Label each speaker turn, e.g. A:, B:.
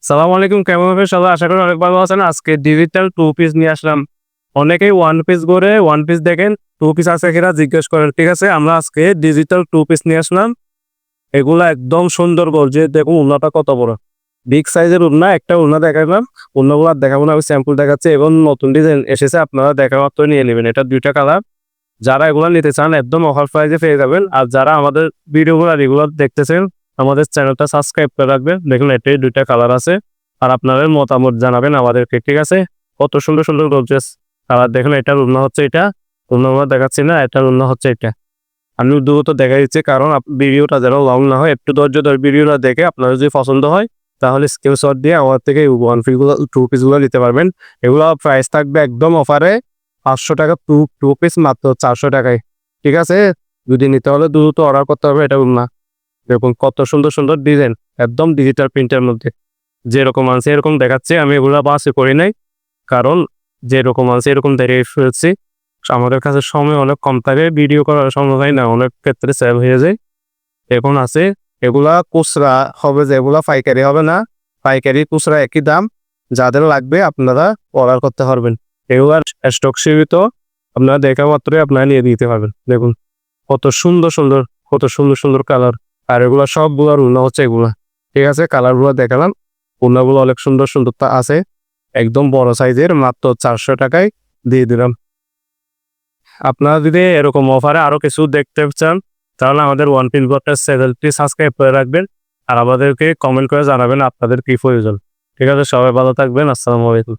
A: সালাম আলাইকুম, কেমন আছেন সবাই? আশা করি অনেক ভালো আছেন। আজকে ডিজিটাল টু পিস নিয়ে আসলাম। অনেকেই ওয়ান পিস করে ওয়ান পিস দেখেন, টু পিস আছে কিনা জিজ্ঞেস করেন। ঠিক আছে, আমরা আজকে ডিজিটাল টু পিস নিয়ে আসলাম। এগুলা একদম সুন্দর যে দেখুন উন্নাটা কত বড়, বিগ সাইজের উন্না। একটা উন্না দেখালাম, উন্নাগুলো আর দেখাবো না, আমি স্যাম্পল দেখাচ্ছি। এবং নতুন ডিজাইন এসেছে, আপনারা দেখা মাত্র নিয়ে নেবেন। এটা দুইটা কালার। যারা এগুলো নিতে চান একদম অফার প্রাইসে পেয়ে যাবেন। আর যারা আমাদের ভিডিওগুলো রেগুলার দেখতেছেন, আমাদের চ্যানেলটা সাবস্ক্রাইব করে রাখবেন। দেখুন এটাই দুইটা কালার আছে। আর আপনাদের মতামত জানাবেন আমাদেরকে। ঠিক আছে, কত সুন্দর সুন্দর গর্জিয়াস কালার। দেখুন এটার উন্না হচ্ছে এটা, উন্নাগুলো দেখাচ্ছি না, এটার উন্না হচ্ছে এটা। আমি দ্রুত দেখা দিচ্ছি কারণ ভিডিওটা যেন লং না হয়। একটু ধৈর্য ধরে ভিডিওটা দেখে আপনার যদি পছন্দ হয় তাহলে স্ক্রিনশট দিয়ে আমার থেকে ওয়ান পিসগুলো টু পিসগুলো নিতে পারবেন। এগুলো প্রাইস থাকবে একদম অফারে 500 টাকা, টু পিস মাত্র 400 টাকায়। ঠিক আছে, যদি নিতে হলে দ্রুত অর্ডার করতে হবে। এটা না, দেখুন কত সুন্দর সুন্দর ডিজাইন, একদম ডিজিটাল প্রিন্টের মধ্যে। যেরকম আছে এরকম দেখাচ্ছে, আমি এগুলো বাসে করি নাই কারণ যেরকম আছে এরকম দেখিয়ে ফেলছি। আমাদের কাছে সময় অনেক কম থাকে, ভিডিও করার সময় হয় না, অনেক ক্ষেত্রে সেভ হয়ে যায়। এখন আছে এগুলা খুচরা হবে, যেগুলা পাইকারি হবে না। পাইকারি খুচরা একই দাম। যাদের লাগবে আপনারা অর্ডার করতে পারবেন। এগুলার স্টক সীমিত, আপনারা দেখা মাত্রই আপনারা নিয়ে দিতে পারবেন। দেখুন কত সুন্দর সুন্দর, কত সুন্দর সুন্দর কালার। আর এগুলা সবগুলোর উন্না হচ্ছে এগুলা। ঠিক আছে, কালারগুলো দেখালাম, উন্নাগুলো অনেক সুন্দর সুন্দর আছে। একদম বড় সাইজের, মাত্র 400 টাকায় দিয়ে দিলাম। আপনারা যদি এরকম অফারে আরো কিছু দেখতে চান তাহলে আমাদের ওয়ান পিস বটের চ্যানেলটি সাবস্ক্রাইব করে রাখবেন। আর আমাদেরকে কমেন্ট করে জানাবেন আপনাদের কি প্রয়োজন। ঠিক আছে, সবাই ভালো থাকবেন। আসসালামু আলাইকুম।